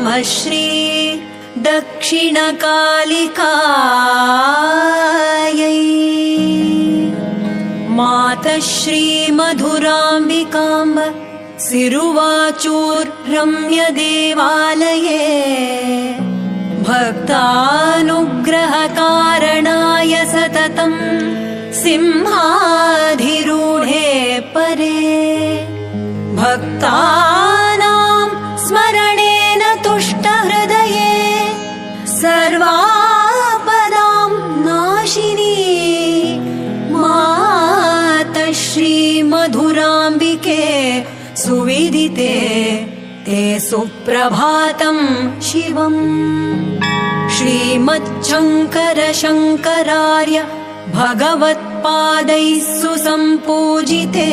नमः श्री दक्षिणकालिकायै मातः श्री मधुराम्बिकाम्ब सिरुवाचूर्रम्यदेवालये भक्तानुग्रहकारणाय सततं सिंहाधिरूढे परे भक्तानां स्मरणेन तुष्टहृदये सर्वापदां नाशिनी मातः श्री मधुराम्बिके सुविदिते ते सुप्रभातं शिवम् श्रीमच्छङ्कर शङ्करार्य भगवत्पादैः सुसम्पूजिते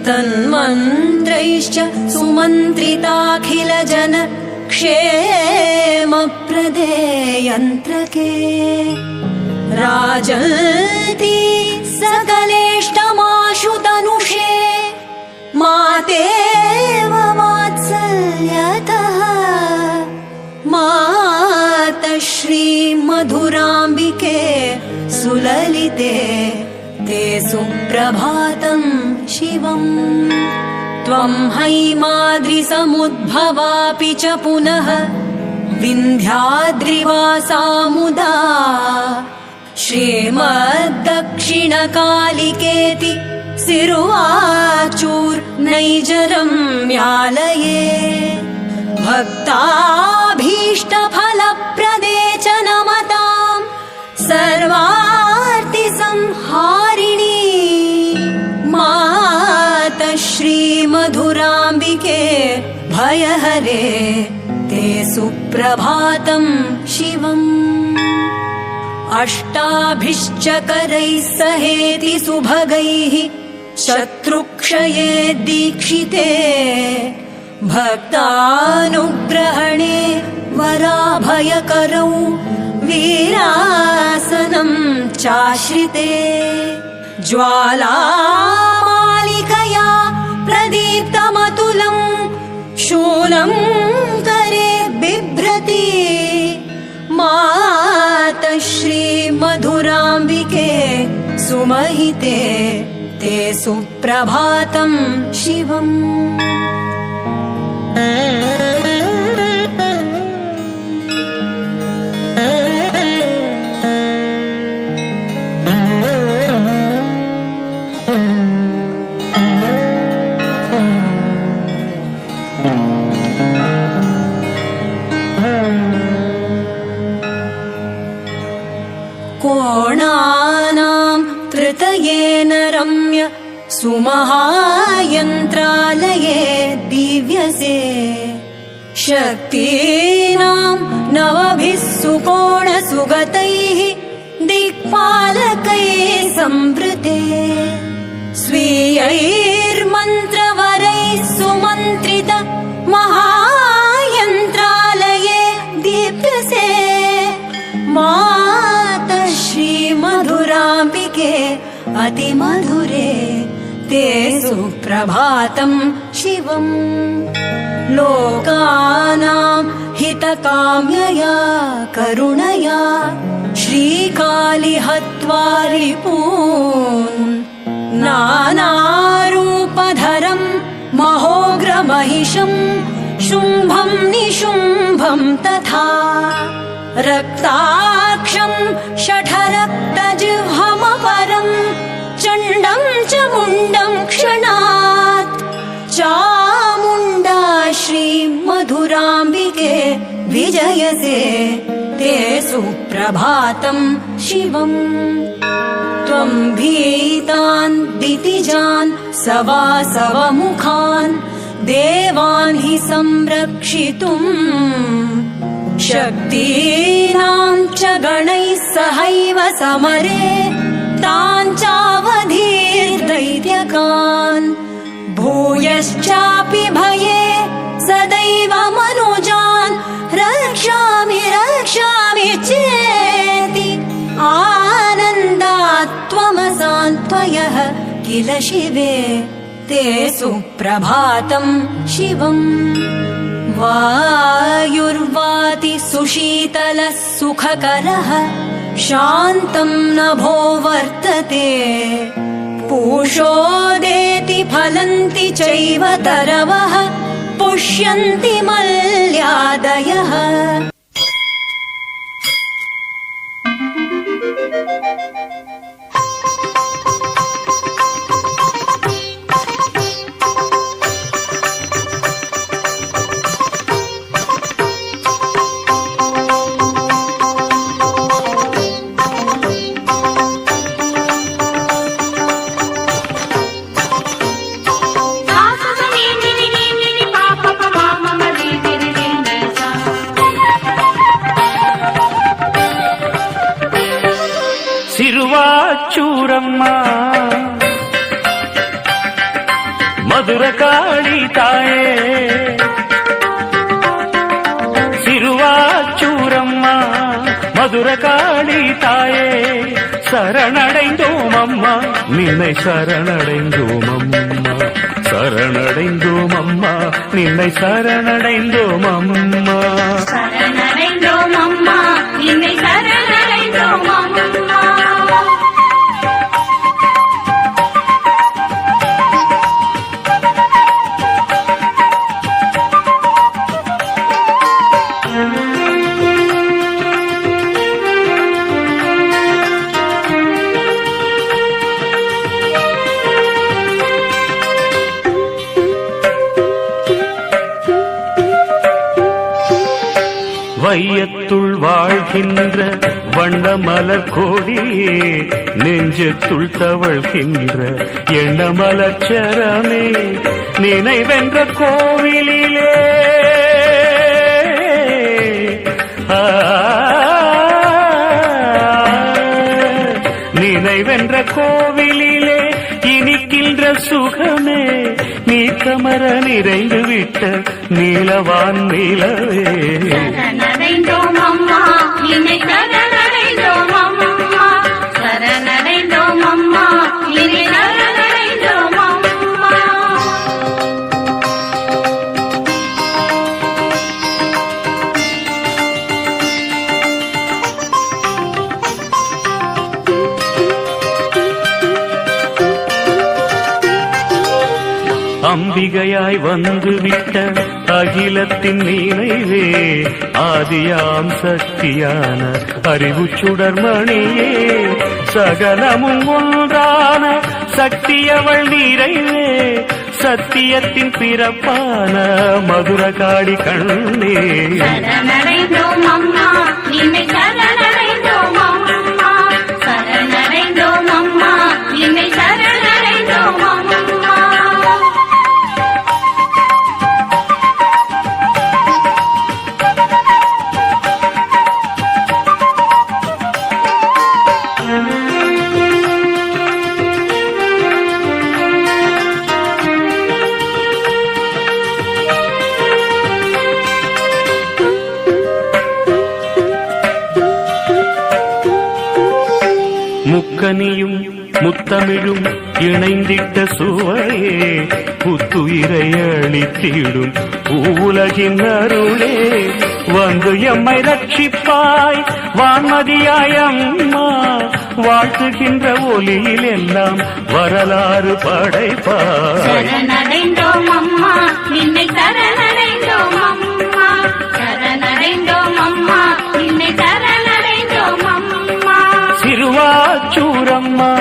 तन्मन्त्रैश्च सुमन्त्रिताखिलजन क्षेमप्रदे यन्त्रके राजन्ति सकलेष्टमाशु तनुषे मातेव वात्सल्यतः मातः श्री मधुराम्बिके सुललिते ते सुप्रभातं शिवम् त्वं हैमाद्रिसमुद्भवापि च पुनः विन्ध्याद्रिवासामुदा श्रीमद्दक्षिणकालिकेति सिरुवाचूर्नैजरम्यालये भक्ताभीष्टफलप्रदे च नमतां सर्वार्तिसंहारिणी मातः श्री मधुराम्बिके भयहरे ते सुप्रभातं शिवम् अष्टाभिश्चकरैः सहेति सुभगैः शत्रुक्षये दीक्षिते भक्तानुग्रहणे वराभयकरौ वीरासनं चाश्रिते ज्वालामालिकया प्रदीप्तमतुलं शूलं करे बिभ्रति मातः श्री मधुराम्बिके सुमहिते ते सुप्रभातं शिवम् कोणानां तृतयेन रम्य सुमहायन्त्रालये दिव्यसे शक्तीनां नवभिः सुकोणसुगतैः दिक्पालकैः संवृते स्वीयैर्मन्त्रवरैः सुमन्त्रित महायन्त्रालये दीप्यसे मातः श्री मधुराम्बिके अतिमधुरे ते सुप्रभातं शिवम् लोकानां हितकाम्यया करुणया श्रीकाली हत्वा रिपून् नानारूपधरं महोग्रमहिषं शुम्भं निशुम्भं तथा रक्ताक्षं शठरक्तजिह्वमपरं चण्डं च मुण्डं क्षणात् चामुण्डा श्री मधुराम्बिके विजयसे ते सुप्रभातं शिवम् त्वं भीतान् दितिजान् सवासवमुखान् देवान् हि संरक्षितुम् शक्तीनां च गणैः सहैव समरे तान् चावधीर्दैत्यकान् भूयश्चापि भये सदैव मनुजान् रक्षामि रक्षामि चेति आनन्दात् त्वमसान्त्वयः किल शिवे ते सुप्रभातं शिवम् वायुर्वाति सुशीतलः सुखकरः शान्तं नभो वर्तते पूषोदेति फलन्ति चैव तरवः पुष्यन्ति मल्यादयः சிறுவாச்சூரம்மா மதுரகாளி தாயே சிறுவாச்சூரம்மா மதுரகாளி தாயே சரணடைந்தோம் அம்மா நின்னை சரணடைந்தோம் அம்மா சரணடைந்தோம் அம்மா நின்னை சரணடைந்தோம் அம்மா சரணடைந்தோம் அம்மா நின்னை சரணடைந்தோம் அம்மா வையத்துள் வாழ்கின்ற வண்ணமலர் கோடியே நெஞ்சத்துள் தவழ்கின்ற எண்ணமலச்சரமே நினைவென்ற கோவிலிலே நினைவென்ற கோவிலிலே இனிக்கின்ற சுகமே நீ கமர நிறைந்து விட்ட நீலவான் நிலவே சரணடைந்தோம் அம்மா நின்னை சரணடைந்தோம் அம்மா சரணடைந்தோம் அம்மா நின்னை சரணடைந்தோம் அம்மா அம்பிகையாய் வந்துவிட்ட அகிலத்தின் நினைவே ஆதியாம் சக்தியான அறிவு சுடர்மணியே சகலமும் ஒன்றான சக்தியவள் நிறைவே சத்தியத்தின் பிறப்பான மதுரகாளி கண்ணே சரணடைந்தோம் அம்மா நின்னை சரணடைந்தோம் அம்மா சரணடைந்தோம் அம்மா நின்னை சரணடைந்தோம் அம்மா முக்கனியும் முத்தமிழும் இணைந்திட்ட சுவையே புத்துயிரை அளித்திடும் பூவுலகின் அருளே வந்து எம்மை ரட்சிப்பாய் வான்மதியாய் அம்மா வாழ்த்துகின்ற ஒலியில் எல்லாம் வரலாறு படைப்பாய் சரணடைந்தோம் அம்மா நின்னை சரணடைந்தோம் அம்மா சரணடைந்தோம் அம்மா நின்னை சரணடைந்தோம் அம்மா சிறுவாச்சூரம்மா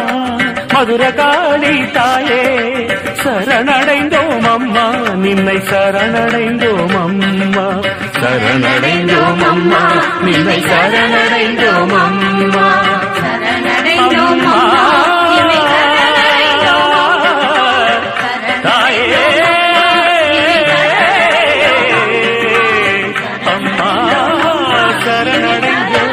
மதுரகாளி தாயே சரணடைந்தோம் அம்மா நின்னை சரணடைந்தோம் அம்மா சரணடைந்தோம் அம்மா நின்னை சரணடைந்தோம் அம்மா சரணடைந்தோம் அம்மா நின்னை சரணடைந்தோம் தாயே அம்மா சரணடைந்தோம்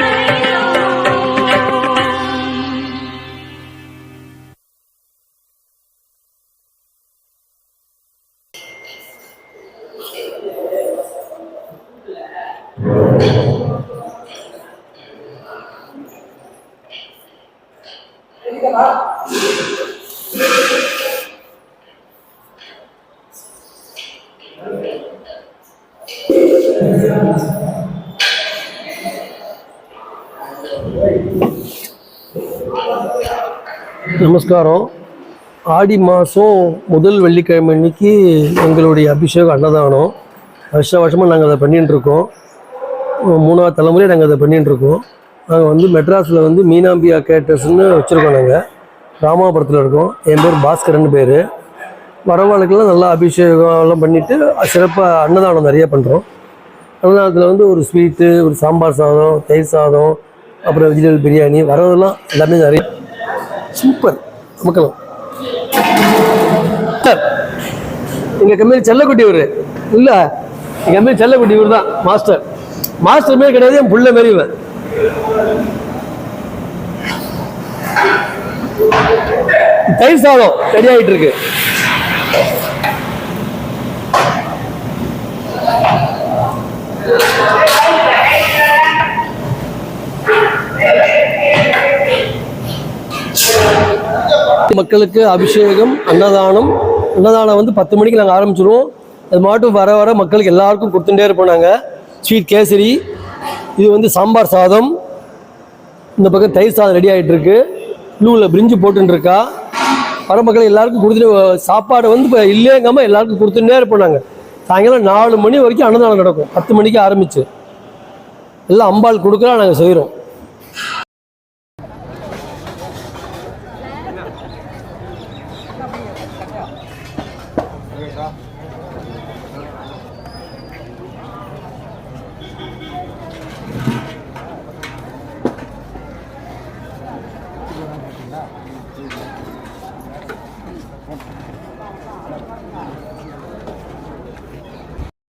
நமஸ்காரம். ஆடி மாதம் முதல் வெள்ளிக்கிழமை அன்னைக்கு எங்களுடைய அபிஷேகம் அன்னதானம் வருஷமாக நாங்கள் அதை பண்ணிகிட்டுருக்கோம். 3ஆவது தலைமுறையாக நாங்கள் அதை பண்ணிகிட்டுருக்கோம். நாங்கள் வந்து மெட்ராஸில் வந்து மீனாம்பியா கேட்டர்ஸ்னு வச்சுருக்கோம். நாங்கள் ராமாபுரத்தில் இருக்கோம். என் பேர் பாஸ்கரன் பேர். வரவாளுக்கெல்லாம் நல்லா அபிஷேகம் எல்லாம் பண்ணிவிட்டு சிறப்பாக அன்னதானம் நிறைய பண்ணுறோம். அன்னதானத்தில் வந்து ஒரு ஸ்வீட்டு, ஒரு சாம்பார் சாதம், தயிர் சாதம், அப்புறம் வெஜிடபிள் பிரியாணி வரதெல்லாம் எல்லாமே நிறைய சூப்பர் மக்களும். சார் எங்கள் கம்பெனி செல்லக்குட்டி இவர் இல்லை, எங்கள் கம்பெனி செல்லக்குட்டி இவர் தான் மாஸ்டர். மாஸ்டர் மாரி கிடையாது, என் புள்ள மாரி இவன். தயிர் சாதம் ரெடி ஆகிட்டு இருக்கு. மக்களுக்கு அபிஷேகம் அன்னதானம் வந்து 10 மணிக்கு நாங்கள் ஆரம்பிச்சிடுவோம். அது மாட்டும் வர வர மக்களுக்கு எல்லாருக்கும் கொடுத்துட்டே இருப்போம். நாங்கள் ஸ்வீட் கேசரி, இது வந்து சாம்பார் சாதம், இந்த பக்கம் தயிர் சாதம் ரெடி ஆகிட்டு இருக்கு, ப்ளூவில் பிரிஞ்சு போட்டுருக்கா. வர மக்களுக்கு எல்லாருக்கும் கொடுத்துட்டு சாப்பாடு வந்து இப்போ இல்லைங்காமல் எல்லாருக்கும் கொடுத்துட்டே இருப்போம். நாங்கள் சாயங்காலம் 4 மணி வரைக்கும் அன்னதானம் நடக்கும். 10 மணிக்கு ஆரம்பிச்சு எல்லாம் அம்பாள் கொடுக்கலாம் நாங்கள் செய்கிறோம்.